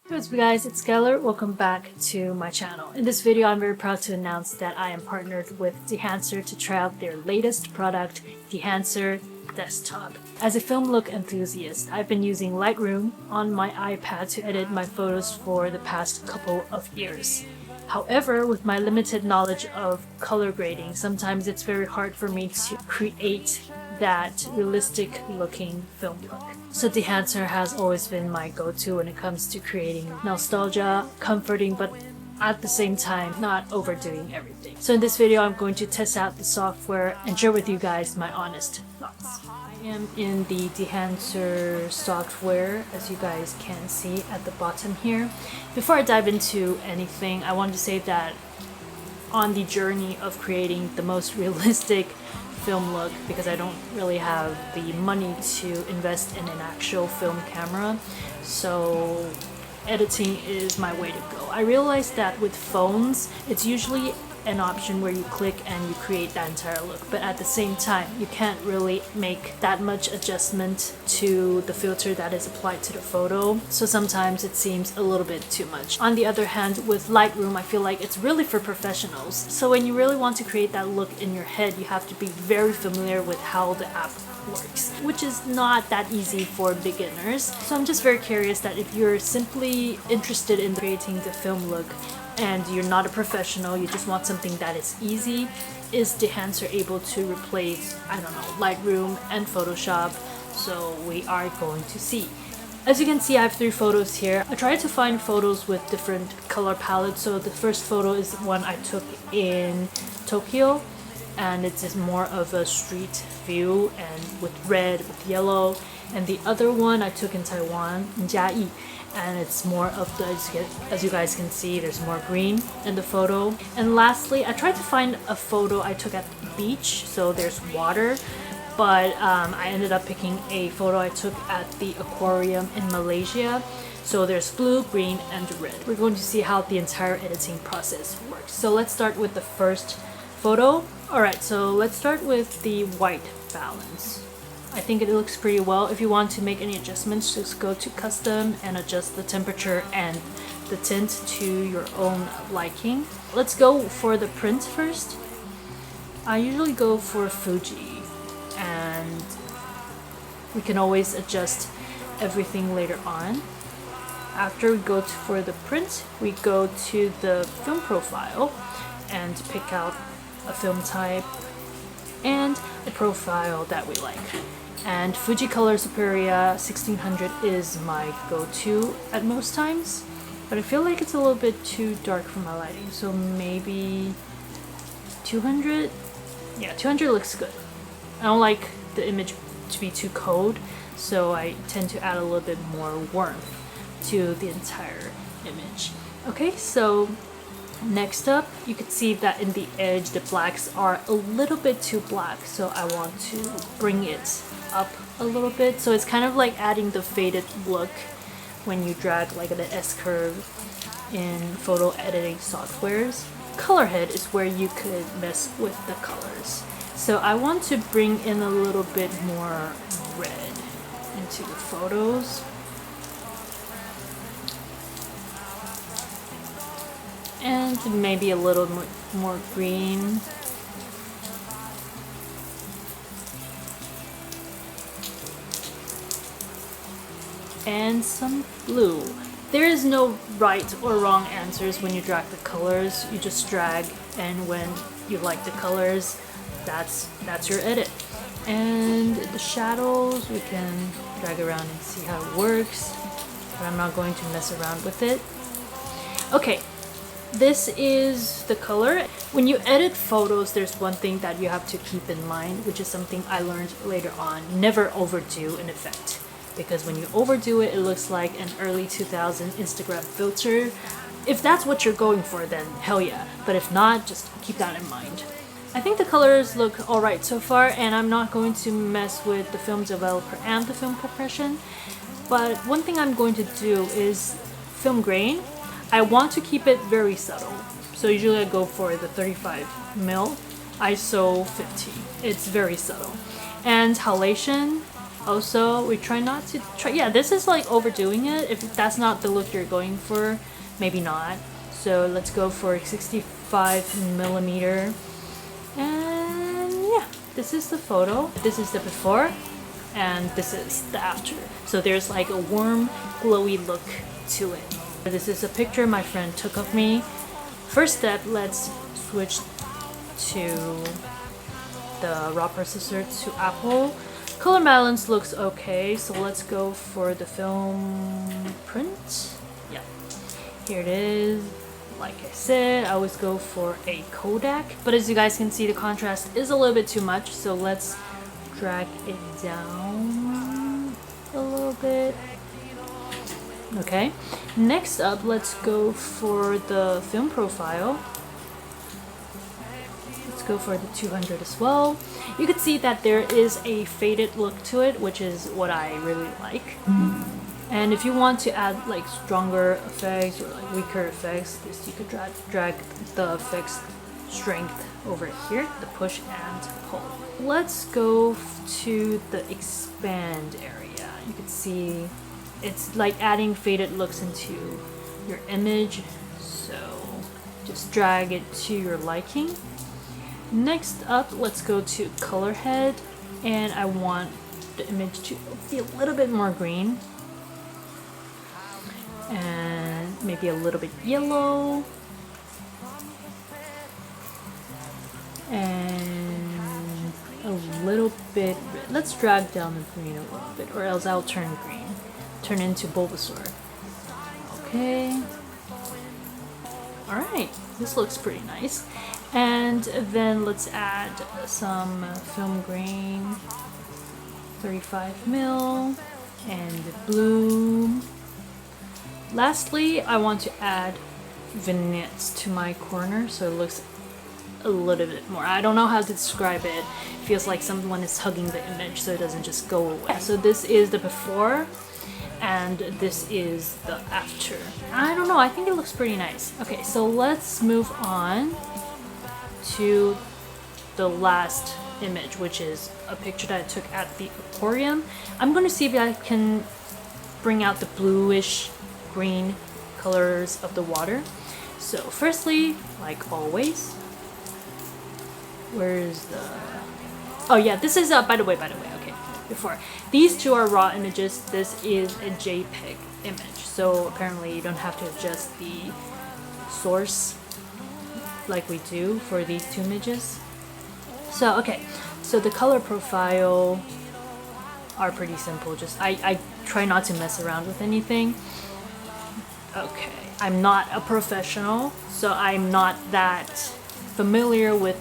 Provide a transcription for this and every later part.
What's up guys, it's Skylar. Welcome back to my channel. In this video, I'm very proud to announce that I am partnered with Dehancer to try out their latest product, Dehancer Desktop. As a film look enthusiast, I've been using Lightroom on my iPad to edit my photos for the past couple of years. However, with my limited knowledge of color grading, sometimes it's very hard for me to create that realistic looking film look. So Dehancer has always been my go-to when it comes to creating nostalgia, comforting, but at the same time not overdoing everything. So in this video, I'm going to test out the software and share with you guys my honest thoughts. I am in the Dehancer software, as you guys can see at the bottom here. Before I dive into anything, I want to say that on the journey of creating the most realistic film look, because I don't really have the money to invest in an actual film camera, so editing is my way to go. I realized that with phones, it's usually an option where you click and you create that entire look, but at the same time you can't really make that much adjustment to the filter that is applied to the photo, so sometimes it seems a little bit too much. On the other hand, with Lightroom, I feel like it's really for professionals, so when you really want to create that look in your head, you have to be very familiar with how the app works, which is not that easy for beginners. So I'm just very curious that if you're simply interested in creating the film look and you're not a professional, you just want something that is easy, is Dehancer able to replace, I don't know, Lightroom and Photoshop? So we are going to see. As you can see, I have 3 photos here. I tried to find photos with different color palettes. So the first photo is one I took in Tokyo, and it's just more of a street view and with red, with yellow. And the other one I took in Taiwan, in Jiayi, and it's more of the, as you guys can see, there's more green in the photo. And lastly, I tried to find a photo I took at the beach, so there's water, but I ended up picking a photo I took at the aquarium in Malaysia. So there's blue, green, and red. We're going to see how the entire editing process works. So let's start with the first photo. Alright, so let's start with the white balance. I think it looks pretty well. If you want to make any adjustments, just go to custom and adjust the temperature and the tint to your own liking. Let's go for the print first. I usually go for Fuji, and we can always adjust everything later on. After we go for the print, we go to the film profile and pick out a film type and a profile that we like. And Fujicolor Superia 1600 is my go-to at most times, but I feel like it's a little bit too dark for my lighting, so maybe 200? Yeah, 200 looks good. I don't like the image to be too cold, so I tend to add a little bit more warmth to the entire image. Okay, so next up, you can see that in the edge, the blacks are a little bit too black, so I want to bring it up a little bit. So it's kind of like adding the faded look when you drag like an S-curve in photo editing softwares. Color head is where you could mess with the colors. So I want to bring in a little bit more red into the photos. And maybe a little more green. And some blue. There is no right or wrong answers when you drag the colors. You just drag, and when you like the colors, that's your edit. And the shadows, we can drag around and see how it works, but I'm not going to mess around with it. Okay. This is the color. When you edit photos, there's one thing that you have to keep in mind, which is something I learned later on. Never overdo an effect, because when you overdo it, it looks like an early 2000 Instagram filter. If that's what you're going for, then hell yeah. But if not, just keep that in mind. I think the colors look alright so far, and I'm not going to mess with the film developer and the film compression. But one thing I'm going to do is film grain. I want to keep it very subtle, so usually I go for the 35mm ISO 50. It's very subtle. And halation, Also, we try not to try. Yeah, this is like overdoing it. If that's not the look you're going for, maybe not. So let's go for 65mm. And yeah, this is the photo. This is the before, and this is the after. So there's like a warm, glowy look to it. This is a picture my friend took of me. First step, let's switch to the raw processor to Apple. Color balance looks okay, so let's go for the film print. Yeah, here it is. Like I said, I always go for a Kodak, but as you guys can see, the contrast is a little bit too much, so let's drag it down a little bit. Okay, next up, let's go for the film profile. Go for the 200 as well. You can see that there is a faded look to it, which is what I really like. And if you want to add like stronger effects or like weaker effects, you could drag the effects strength over here, the push and pull. Let's go to the expand area. You can see it's like adding faded looks into your image, so just drag it to your liking. Next up, let's go to color head, and I want the image to be a little bit more green and maybe a little bit yellow and a little bit red. Let's drag down the green a little bit, or else I'll turn green, turn into Bulbasaur. Okay. Alright, this looks pretty nice. And then let's add some film grain, 35mm, and blue. Lastly, I want to add vignettes to my corner so it looks a little bit more. I don't know how to describe it. It feels like someone is hugging the image so it doesn't just go away. So this is the before, and this is the after. I don't know, I think it looks pretty nice. Okay, so let's move on to the last image, which is a picture that I took at the aquarium. I'm going to see if I can bring out the bluish green colors of the water. So firstly, like always, where's the... Oh yeah, this is by the way, okay, before. These two are raw images. This is a JPEG image, so apparently you don't have to adjust the source like we do for these two images. So okay, so the color profile are pretty simple. Just I try not to mess around with anything. Okay, I'm not a professional, so I'm not that familiar with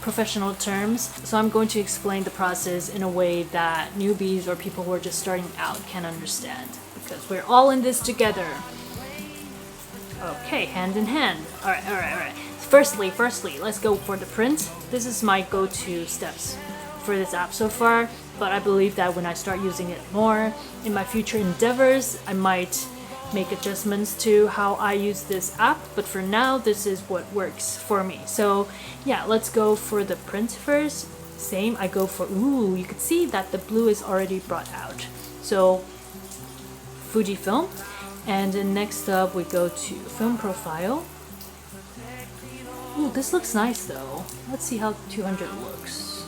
professional terms, so I'm going to explain the process in a way that newbies or people who are just starting out can understand, because we're all in this together. Okay, hand in hand. Alright. Firstly, let's go for the print. This is my go-to steps for this app so far, but I believe that when I start using it more in my future endeavors, I might make adjustments to how I use this app, but for now, this is what works for me. So yeah, let's go for the print first. Same, I go for, ooh, you can see that the blue is already brought out. So Fujifilm, and then next up we go to film profile. Ooh, this looks nice though. Let's see how 200 looks.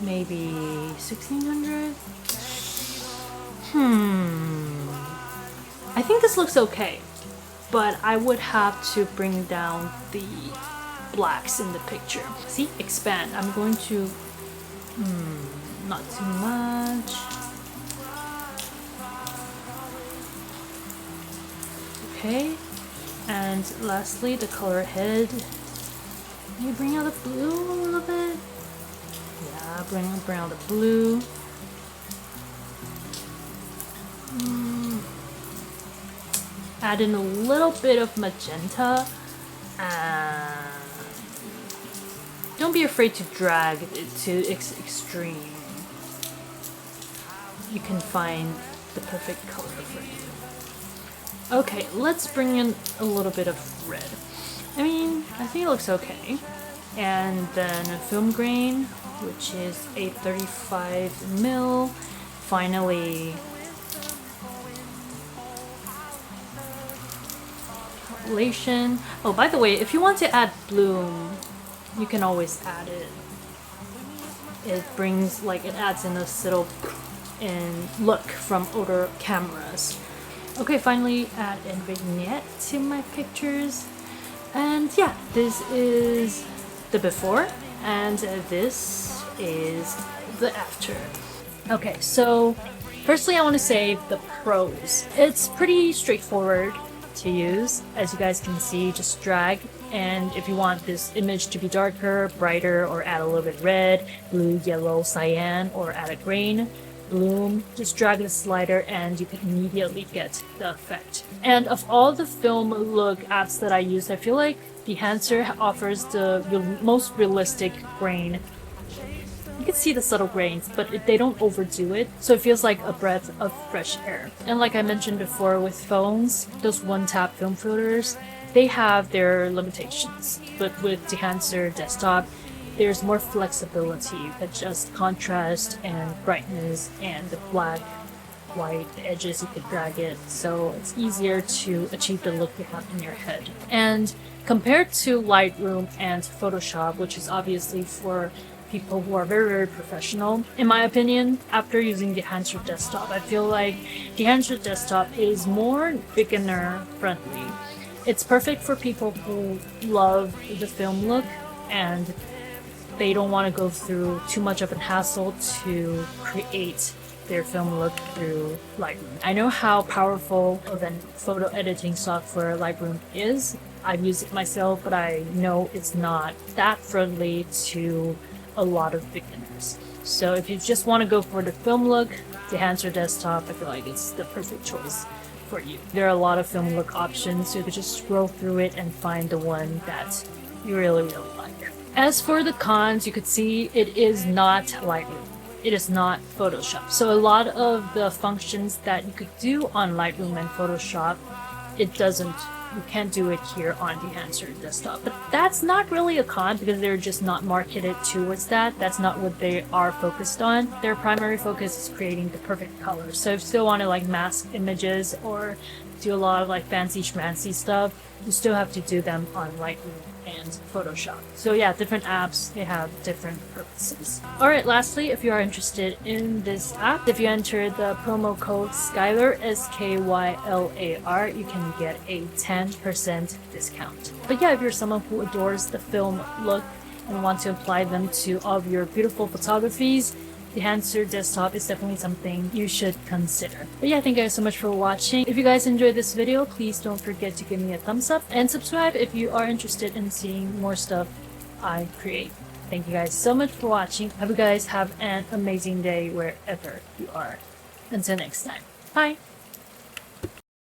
Maybe 1600? I think this looks okay, but I would have to bring down the blacks in the picture. See, expand. I'm going to, not too much. Okay, and lastly, the color head. Can you bring out the blue a little bit? Yeah, bring out the blue. Add in a little bit of magenta. Don't be afraid to drag it to extreme. You can find the perfect color for you. Okay, let's bring in a little bit of red. I mean, I think it looks okay. And then a film grain, which is a 35mm. finally population. Oh, by the way, if you want to add bloom, you can always add it. It brings, like, it adds in a subtle look from older cameras. Okay, finally add a vignette to my pictures. And yeah, this is the before and this is the after. Okay, so firstly I want to say the pros. It's pretty straightforward to use. As you guys can see, just drag, and if you want this image to be darker, brighter, or add a little bit red, blue, yellow, cyan, or add a green, bloom, just drag the slider and you can immediately get the effect. And of all the film look apps that I use, I feel like Dehancer offers the most realistic grain. You can see the subtle grains, but they don't overdo it, so it feels like a breath of fresh air. And like I mentioned before with phones, those one-tap film filters, they have their limitations. But with Dehancer desktop, there's more flexibility. You can adjust contrast and brightness and the black, white edges, you could drag it, so it's easier to achieve the look you have in your head. And compared to Lightroom and Photoshop, which is obviously for people who are very, very professional, in my opinion, after using Dehancer desktop, I feel like Dehancer desktop is more beginner friendly. It's perfect for people who love the film look and they don't want to go through too much of a hassle to create their film look through Lightroom. I know how powerful of a photo editing software Lightroom is. I've used it myself, but I know it's not that friendly to a lot of beginners. So if you just want to go for the film look, Dehancer desktop, I feel like it's the perfect choice for you. There are a lot of film look options, so you could just scroll through it and find the one that you really, really like. As for the cons, you could see it is not Lightroom. It is not Photoshop. So a lot of the functions that you could do on Lightroom and Photoshop, you can't do it here on Dehancer desktop. But that's not really a con because they're just not marketed towards that. That's not what they are focused on. Their primary focus is creating the perfect color. So if you still want to like mask images or do a lot of like fancy schmancy stuff, you still have to do them on Lightroom and Photoshop. So yeah, different apps, they have different purposes. Alright, lastly, if you are interested in this app, if you enter the promo code SKYLAR, SKYLAR, you can get a 10% discount. But yeah, if you're someone who adores the film look and want to apply them to all of your beautiful photographies, Dehancer desktop is definitely something you should consider. But yeah, thank you guys so much for watching. If you guys enjoyed this video, please don't forget to give me a thumbs up and subscribe if you are interested in seeing more stuff I create. Thank you guys so much for watching. Hope you guys have an amazing day wherever you are. Until next time. Bye!